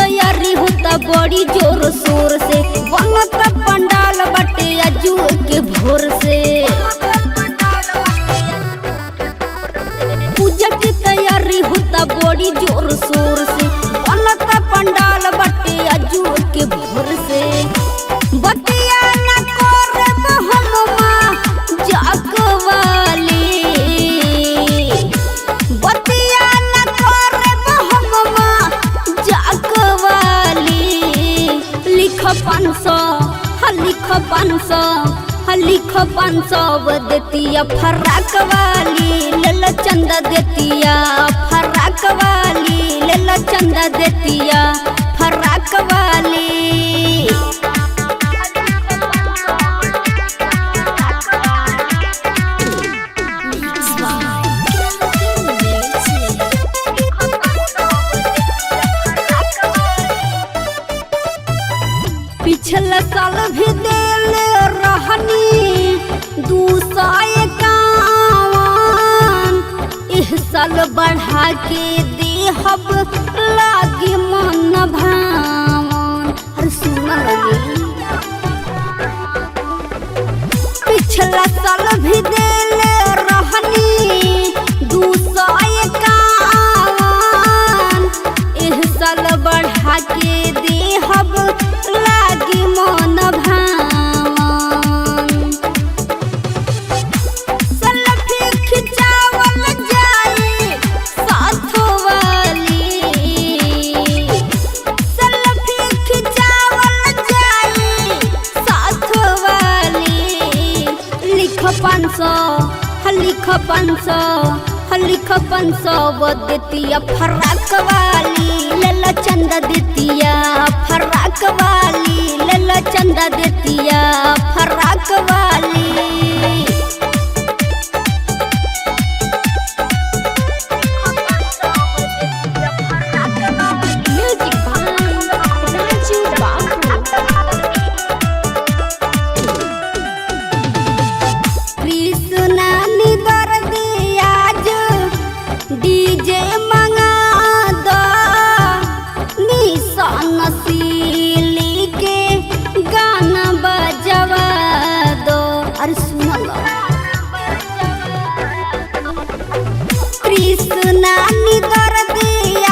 बड़ी जोर शोर से बनत पंडाल बटे अजू के भोर से पूजा की तैयारी होता बड़ी जोर शोर से बनत पंडाल बटे अजू के भोर से बतिया न करब हनुमा जागवाली बतिया न करब हनुमा जागवाली लिख 500 देतिया फराक वाली लेला चंदा देतिया फराक वाली लेला चंदा देतिया फराक वाली पिछला साल भी दिल रहनी 251 इस साल बढ़ा के देहब लागी मन भावन अरे सुन लगी पिछला साल भी दिल रहनी 251 इस साल बढ़ा के देहब लागी मन भावन सेल्फी खिंचावल जाई साथ वाली सेल्फी खिंचावल जाई साथ वाली लिख 500 देतिया फराक वाली लेला चंदा देतिया फराक वाली लेला चंदा देतिया फराक वाली डीजे मंगा दो निशान सीली के गाना बजवा दो अरे सुन लो कृष्णा निदर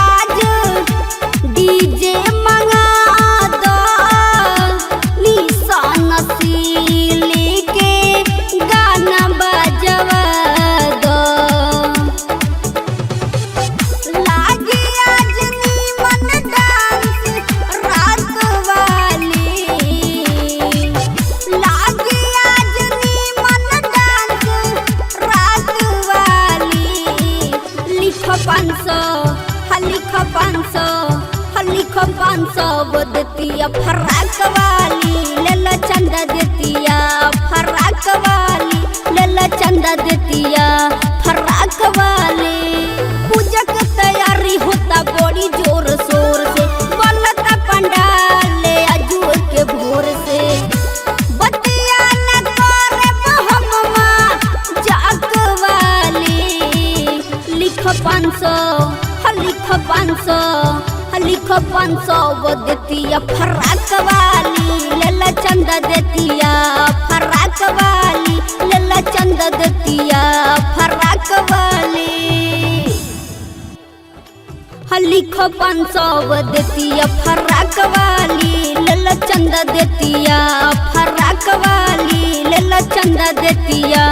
आज डीजे मंगा दो निशान सीली के गाना बजवा लिख 500 देतिया फराक वाली लेला चंदा देतिया फराक वाली लेला चंदा देतिया फराक वाली पूजा की तैयारी होता बड़ी जोर शोर से बनत पंडाल अजू के भोर से बतिया न करब हनुमा जागवाली लिख 500 देतिया फराक वाली लेला चंदा देतिया फराक वाली लेला चंदा देतिया फराक वाली लिख 500 देतिया फराक वाली लेला चंदा देतिया फराक वाली लेला चंदा देतिया